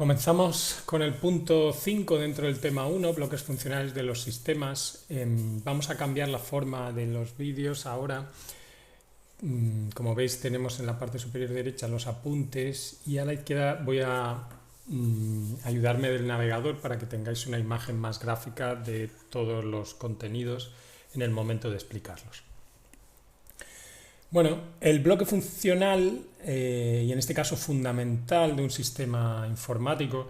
Comenzamos con el punto 5 dentro del tema 1, bloques funcionales de los sistemas. Vamos a cambiar la forma de los vídeos ahora. Como veis, tenemos en la parte superior derecha los apuntes y a la izquierda voy a ayudarme del navegador para que tengáis una imagen más gráfica de todos los contenidos en el momento de explicarlos. Bueno, el bloque funcional, y en este caso fundamental de un sistema informático,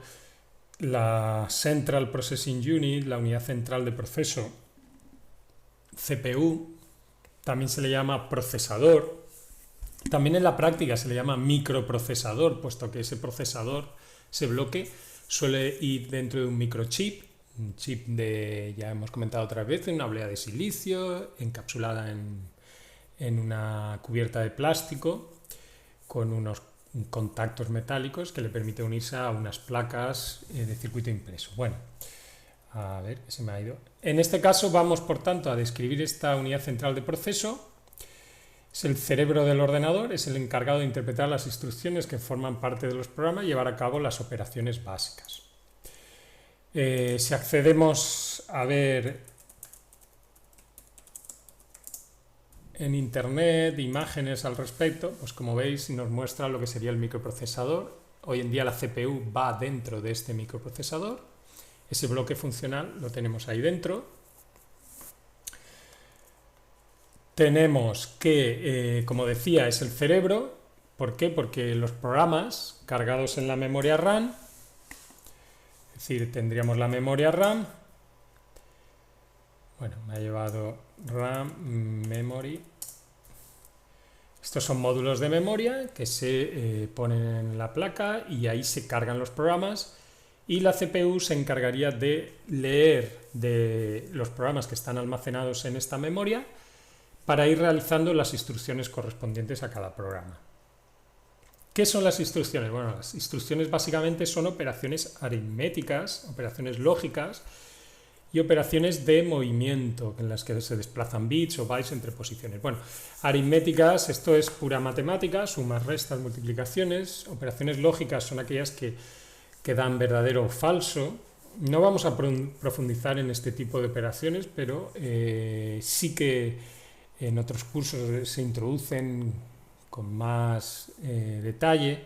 la Central Processing Unit, la unidad central de proceso, CPU, también se le llama procesador, también en la práctica se le llama microprocesador, puesto que ese procesador, ese bloque, suele ir dentro de un microchip, un chip de, ya hemos comentado otras veces, una oblea de silicio encapsulada en una cubierta de plástico con unos contactos metálicos que le permite unirse a unas placas de circuito impreso. Bueno, a ver, se me ha ido. En este caso vamos, por tanto, a describir esta unidad central de proceso. Es el cerebro del ordenador, es el encargado de interpretar las instrucciones que forman parte de los programas y llevar a cabo las operaciones básicas. Si accedemos a ver en internet imágenes al respecto, pues como veis nos muestra lo que sería el microprocesador. Hoy en día la CPU va dentro de este microprocesador. Ese bloque funcional lo tenemos ahí dentro. Tenemos que, como decía, es el cerebro. ¿Por qué? Porque los programas cargados en la memoria RAM, es decir, tendríamos la memoria RAM. Bueno, me ha llevado RAM, memory. Estos son módulos de memoria que se ponen en la placa y ahí se cargan los programas y la CPU se encargaría de leer de los programas que están almacenados en esta memoria para ir realizando las instrucciones correspondientes a cada programa. ¿Qué son las instrucciones? Bueno, las instrucciones básicamente son operaciones aritméticas, operaciones lógicas y operaciones de movimiento en las que se desplazan bits o bytes entre posiciones. Bueno, aritméticas, esto es pura matemática, sumas, restas, multiplicaciones. Operaciones lógicas son aquellas que dan verdadero o falso. No vamos a profundizar en este tipo de operaciones, pero sí que en otros cursos se introducen con más detalle.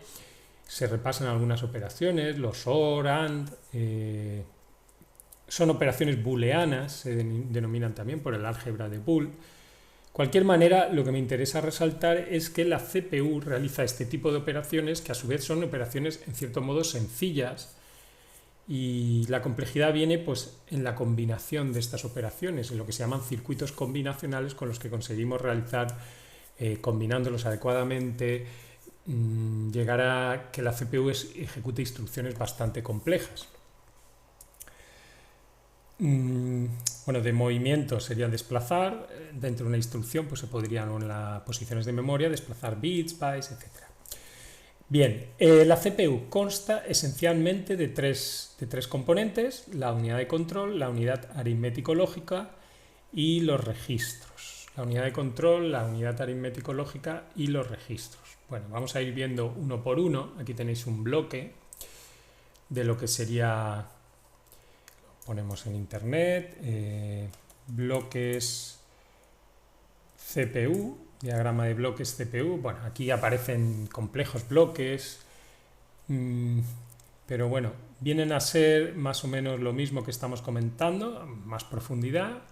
Se repasan algunas operaciones, los OR, AND, son operaciones booleanas, se denominan también por el álgebra de Boole. De cualquier manera, lo que me interesa resaltar es que la CPU realiza este tipo de operaciones que a su vez son operaciones en cierto modo sencillas y la complejidad viene pues en la combinación de estas operaciones, en lo que se llaman circuitos combinacionales con los que conseguimos realizar, combinándolos adecuadamente, llegar a que la CPU ejecute instrucciones bastante complejas. Bueno, de movimiento sería desplazar, dentro de una instrucción pues se podrían en las posiciones de memoria desplazar bits, bytes, etc. Bien, la CPU consta esencialmente de tres componentes: la unidad de control, la unidad aritmético-lógica y los registros. La unidad de control, la unidad aritmético-lógica y los registros. Bueno, vamos a ir viendo uno por uno. Aquí tenéis un bloque de lo que sería... Ponemos en internet, bloques CPU, diagrama de bloques CPU. Bueno, aquí aparecen complejos bloques, pero bueno, vienen a ser más o menos lo mismo que estamos comentando, más profundidad.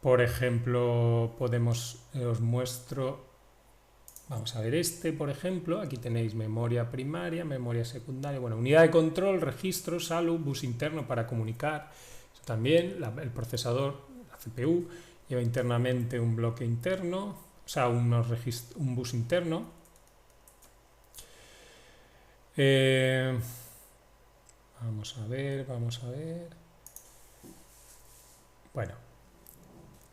Por ejemplo, os muestro, vamos a ver este, por ejemplo, aquí tenéis memoria primaria, memoria secundaria, bueno, unidad de control, registros, ALU, bus interno para comunicar. Eso también, el procesador, la CPU, lleva internamente un bloque interno, o sea, un bus interno. Vamos a ver. Bueno,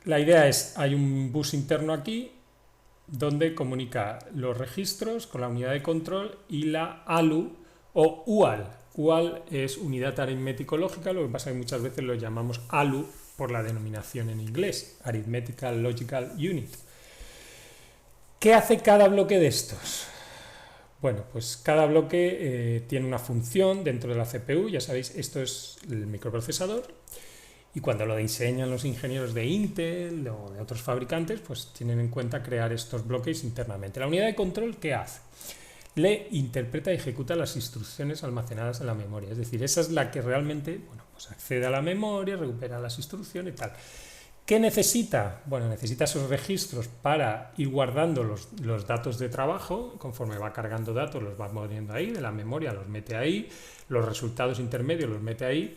la idea es, hay un bus interno aquí, donde comunica los registros con la unidad de control y la ALU o UAL. UAL es unidad aritmético-lógica, lo que pasa es que muchas veces lo llamamos ALU por la denominación en inglés, Arithmetical Logical Unit. ¿Qué hace cada bloque de estos? Bueno, pues cada bloque tiene una función dentro de la CPU, ya sabéis, esto es el microprocesador, y cuando lo diseñan los ingenieros de Intel o de otros fabricantes, pues tienen en cuenta crear estos bloques internamente. La unidad de control, ¿qué hace? Le interpreta y ejecuta las instrucciones almacenadas en la memoria, es decir, esa es la que realmente, bueno, pues accede a la memoria, recupera las instrucciones y tal. ¿Qué necesita? Bueno, necesita esos registros para ir guardando los datos de trabajo, conforme va cargando datos los va poniendo ahí, de la memoria los mete ahí, los resultados intermedios los mete ahí.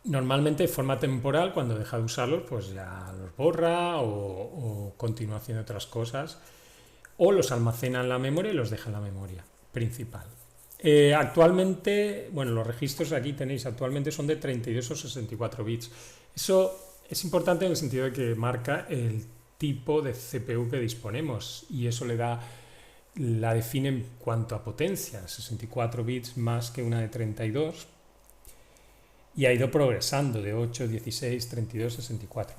Normalmente de forma temporal, cuando deja de usarlos, pues ya los borra o continúa haciendo otras cosas, o los almacena en la memoria y los deja en la memoria principal. Actualmente, bueno, los registros aquí tenéis, actualmente son de 32 o 64 bits. Eso es importante en el sentido de que marca el tipo de CPU que disponemos y eso la define en cuanto a potencia, 64 bits más que una de 32, y ha ido progresando de 8, 16, 32, 64.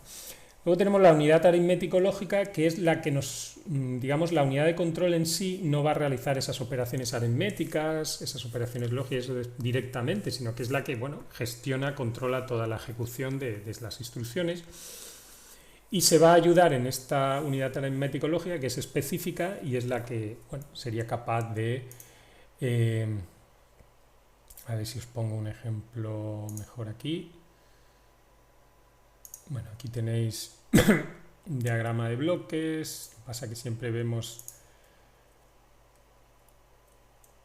Luego tenemos la unidad aritmético-lógica, que es la que digamos, la unidad de control en sí no va a realizar esas operaciones aritméticas, esas operaciones lógicas directamente, sino que es la que, bueno, gestiona, controla toda la ejecución de las instrucciones. Y se va a ayudar en esta unidad aritmético-lógica, que es específica y es la que, bueno, sería capaz de... a ver si os pongo un ejemplo mejor aquí. Bueno, aquí tenéis un diagrama de bloques. Lo que pasa que siempre vemos...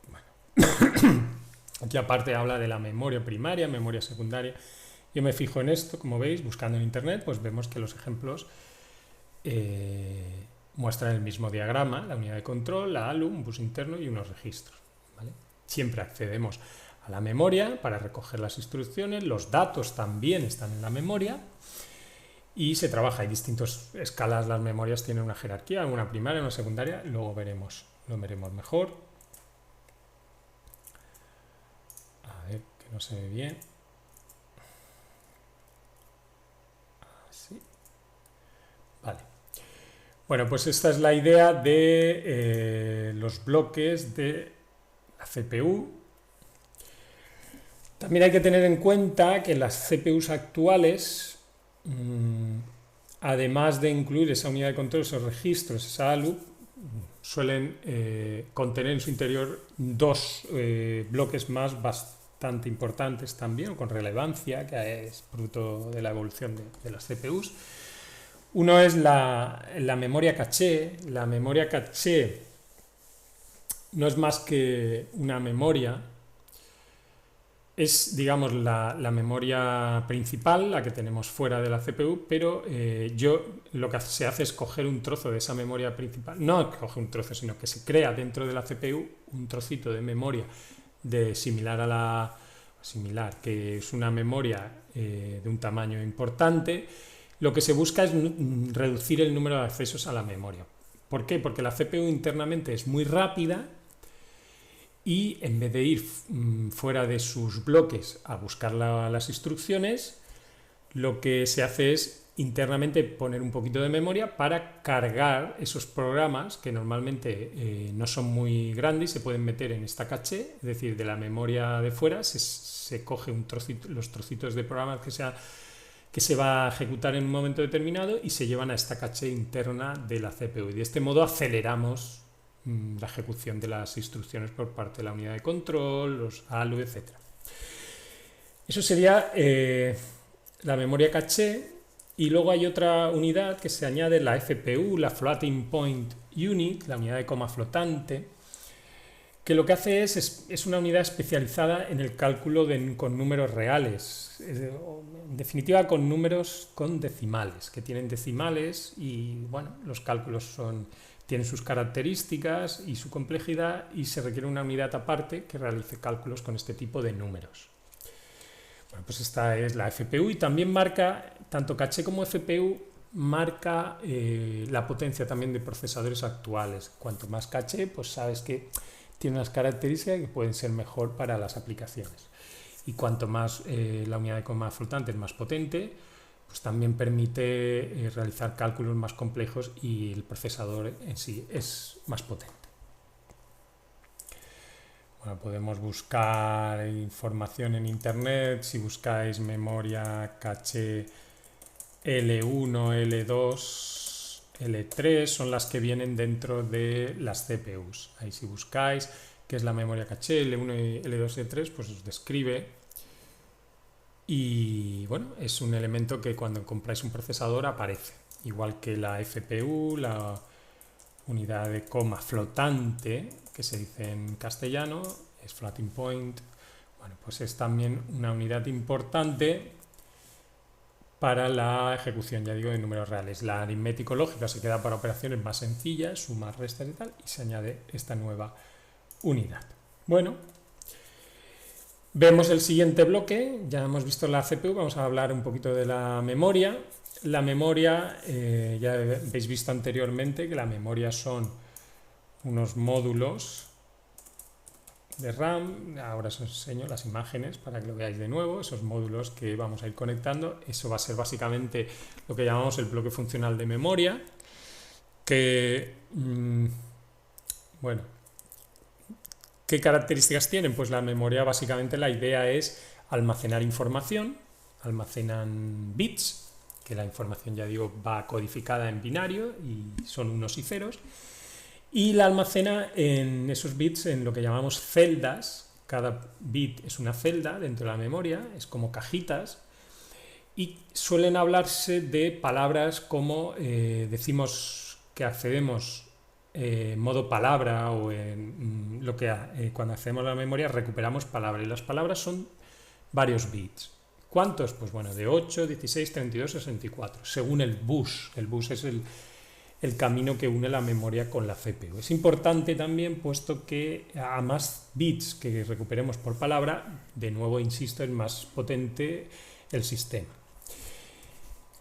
Bueno, aquí aparte habla de la memoria primaria, memoria secundaria. Yo me fijo en esto, como veis, buscando en internet, pues vemos que los ejemplos muestran el mismo diagrama, la unidad de control, la ALU, un bus interno y unos registros, ¿vale? Siempre accedemos a la memoria para recoger las instrucciones, los datos también están en la memoria y se trabaja. Hay distintas escalas, las memorias tienen una jerarquía, una primaria, una secundaria, luego lo veremos mejor. A ver, que no se ve bien. Así. Vale. Bueno, pues esta es la idea de los bloques de la CPU. También hay que tener en cuenta que las CPUs actuales, además de incluir esa unidad de control, esos registros, esa ALU, suelen contener en su interior dos bloques más bastante importantes también, con relevancia, que es fruto de la evolución de las CPUs. Uno es la memoria caché. La memoria caché no es más que una memoria. Es, digamos, la memoria principal, la que tenemos fuera de la CPU, pero lo que se hace es coger un trozo de esa memoria principal, no coge un trozo, sino que se crea dentro de la CPU un trocito de memoria similar, que es una memoria de un tamaño importante. Lo que se busca es reducir el número de accesos a la memoria. ¿Por qué? Porque la CPU internamente es muy rápida y en vez de ir fuera de sus bloques a buscar las instrucciones, lo que se hace es internamente poner un poquito de memoria para cargar esos programas que normalmente no son muy grandes y se pueden meter en esta caché, es decir, de la memoria de fuera se coge los trocitos de programas que se va a ejecutar en un momento determinado y se llevan a esta caché interna de la CPU. Y de este modo aceleramos la ejecución de las instrucciones por parte de la unidad de control, los ALU, etc. Eso sería la memoria caché, y luego hay otra unidad que se añade, la FPU, la Floating Point Unit, la unidad de coma flotante, que lo que hace es una unidad especializada en el cálculo con números reales, en definitiva con números con decimales, que tienen decimales y bueno, los cálculos tienen sus características y su complejidad y se requiere una unidad aparte que realice cálculos con este tipo de números. Bueno, pues esta es la FPU y también marca, tanto caché como FPU, marca la potencia también de procesadores actuales. Cuanto más caché, pues sabes que tiene unas características que pueden ser mejor para las aplicaciones. Y cuanto más la unidad de coma flotante es más potente, pues también permite realizar cálculos más complejos y el procesador en sí es más potente. Bueno, podemos buscar información en internet. Si buscáis memoria caché L1, L2, L3 son las que vienen dentro de las CPUs. Ahí si buscáis qué es la memoria caché L1, L2, L3, pues os describe. Y bueno, es un elemento que cuando compráis un procesador aparece. Igual que la FPU, la unidad de coma flotante, que se dice en castellano, es floating point. Bueno, pues es también una unidad importante para la ejecución, ya digo, de números reales. La aritmético lógica se queda para operaciones más sencillas, sumas, restas y tal, y se añade esta nueva unidad. Bueno, vemos el siguiente bloque. Ya hemos visto la CPU, vamos a hablar un poquito de la memoria. La memoria, ya habéis visto anteriormente que la memoria son unos módulos de RAM. Ahora os enseño las imágenes para que lo veáis de nuevo, esos módulos que vamos a ir conectando. Eso va a ser básicamente lo que llamamos el bloque funcional de memoria, que, bueno, ¿qué características tienen? Pues la memoria, básicamente la idea es almacenar información, almacenan bits, que la información, ya digo, va codificada en binario y son unos y ceros, y la almacena en esos bits en lo que llamamos celdas. Cada bit es una celda dentro de la memoria, es como cajitas, y suelen hablarse de palabras como decimos que accedemos modo palabra, o en lo que cuando accedemos a la memoria recuperamos palabras, y las palabras son varios bits. ¿Cuántos? Pues bueno, de 8, 16, 32, 64, según el bus. El bus es el camino que une la memoria con la CPU. Es importante también, puesto que a más bits que recuperemos por palabra, de nuevo insisto, es más potente el sistema.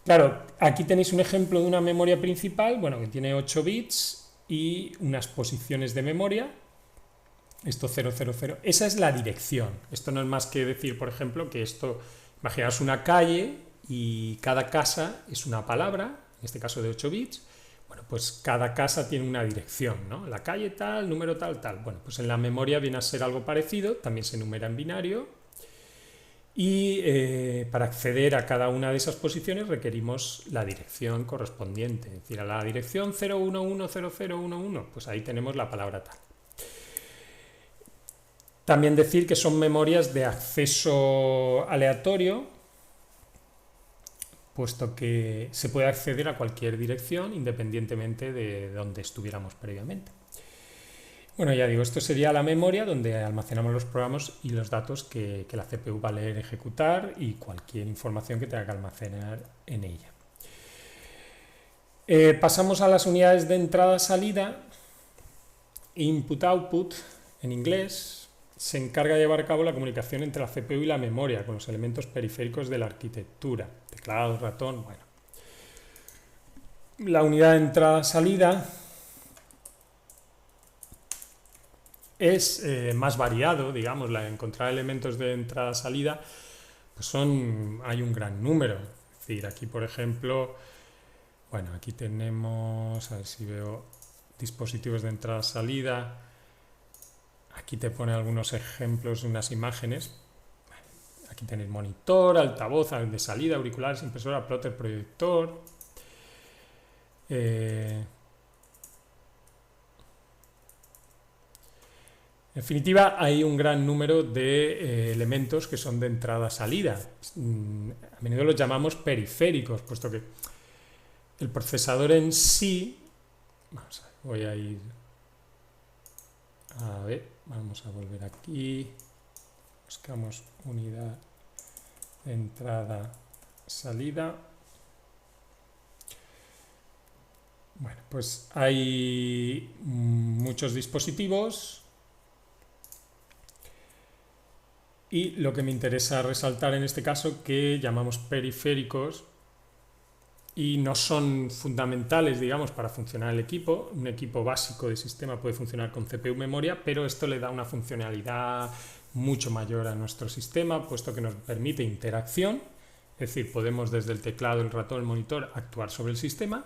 Claro, aquí tenéis un ejemplo de una memoria principal, bueno, que tiene 8 bits y unas posiciones de memoria. Esto 000, esa es la dirección. Esto no es más que decir, por ejemplo, que esto, imaginaos una calle y cada casa es una palabra, en este caso de 8 bits. Bueno, pues cada casa tiene una dirección, ¿no? La calle tal, número tal, tal. Bueno, pues en la memoria viene a ser algo parecido, también se numera en binario, y para acceder a cada una de esas posiciones requerimos la dirección correspondiente. Es decir, a la dirección 0110011, pues ahí tenemos la palabra tal. También decir que son memorias de acceso aleatorio, puesto que se puede acceder a cualquier dirección independientemente de donde estuviéramos previamente. Bueno, ya digo, esto sería la memoria donde almacenamos los programas y los datos que la CPU va a leer, ejecutar, y cualquier información que tenga que almacenar en ella. Pasamos a las unidades de entrada-salida. Input-output, en inglés, se encarga de llevar a cabo la comunicación entre la CPU y la memoria con los elementos periféricos de la arquitectura, teclado, ratón, bueno. La unidad de entrada-salida es más variado, digamos, encontrar elementos de entrada-salida, pues hay un gran número. Es decir, aquí por ejemplo, bueno, aquí tenemos, a ver si veo dispositivos de entrada-salida, aquí te pone algunos ejemplos de unas imágenes. Aquí tenéis monitor, altavoz de salida, auriculares, impresora, plotter, proyector. En definitiva, hay un gran número de elementos que son de entrada-salida. A menudo los llamamos periféricos, puesto que el procesador en sí... Vamos a ver, voy a ir... A ver, vamos a volver aquí. Buscamos unidad de entrada-salida. Bueno, pues hay muchos dispositivos. Y lo que me interesa resaltar en este caso, que llamamos periféricos, y no son fundamentales, digamos, para funcionar el equipo. Un equipo básico de sistema puede funcionar con CPU memoria, pero esto le da una funcionalidad mucho mayor a nuestro sistema, puesto que nos permite interacción, es decir, podemos desde el teclado, el ratón, el monitor actuar sobre el sistema.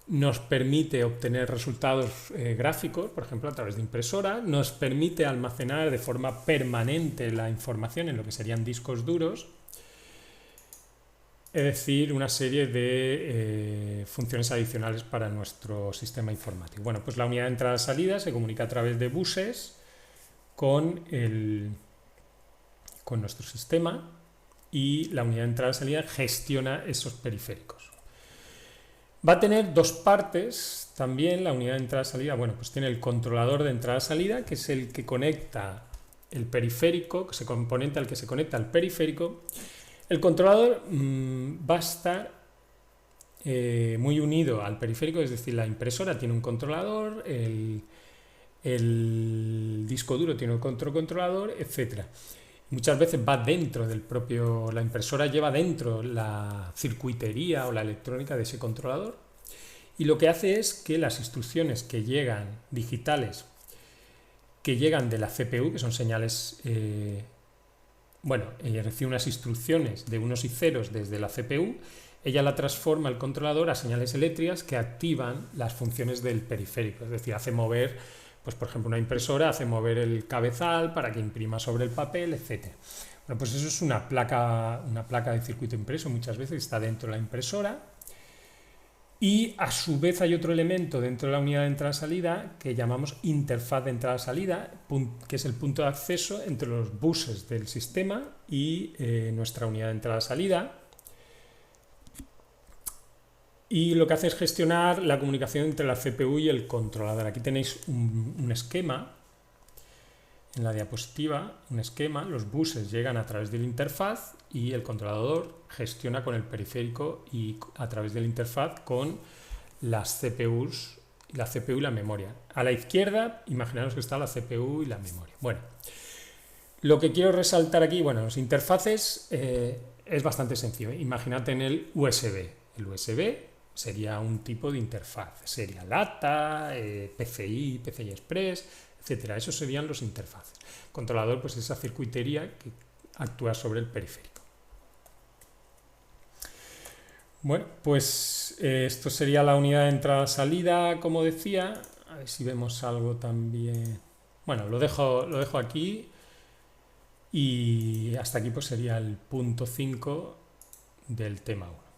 nos permite obtener resultados gráficos, por ejemplo, a través de impresora, nos permite almacenar de forma permanente la información en lo que serían discos duros, es decir, una serie de funciones adicionales para nuestro sistema informático. Bueno, pues la unidad de entrada-salida se comunica a través de buses con nuestro sistema y la unidad de entrada-salida gestiona esos periféricos. Va a tener dos partes también la unidad de entrada-salida. Bueno, pues tiene el controlador de entrada-salida, que es el que conecta el periférico, que es el componente al que se conecta el periférico. El controlador va a estar muy unido al periférico, es decir, la impresora tiene un controlador, el disco duro tiene otro controlador, etc. Muchas veces va dentro del propio, la impresora lleva dentro la circuitería o la electrónica de ese controlador, y lo que hace es que las instrucciones que llegan digitales, que llegan de la CPU, que son señales, recibe unas instrucciones de unos y ceros desde la CPU, ella la transforma el controlador a señales eléctricas que activan las funciones del periférico, es decir, hace mover, pues por ejemplo una impresora hace mover el cabezal para que imprima sobre el papel, etc. Bueno, pues eso es una placa de circuito impreso, muchas veces está dentro de la impresora, y a su vez hay otro elemento dentro de la unidad de entrada-salida que llamamos interfaz de entrada-salida, que es el punto de acceso entre los buses del sistema y nuestra unidad de entrada-salida. Y lo que hace es gestionar la comunicación entre la CPU y el controlador. Aquí tenéis un esquema en la diapositiva, un esquema, los buses llegan a través de la interfaz y el controlador gestiona con el periférico y a través de la interfaz con las CPUs, la CPU y la memoria. A la izquierda, imaginaros que está la CPU y la memoria. Bueno, lo que quiero resaltar aquí, bueno, los interfaces es bastante sencillo. Imaginad en el USB. El USB sería un tipo de interfaz, sería LATA, PCI, PCI Express, etcétera. Esos serían los interfaces. Controlador, pues esa circuitería que actúa sobre el periférico. Bueno, pues esto sería la unidad de entrada-salida, como decía. A ver si vemos algo también. Bueno, lo dejo aquí y hasta aquí pues sería el punto 5 del tema 1.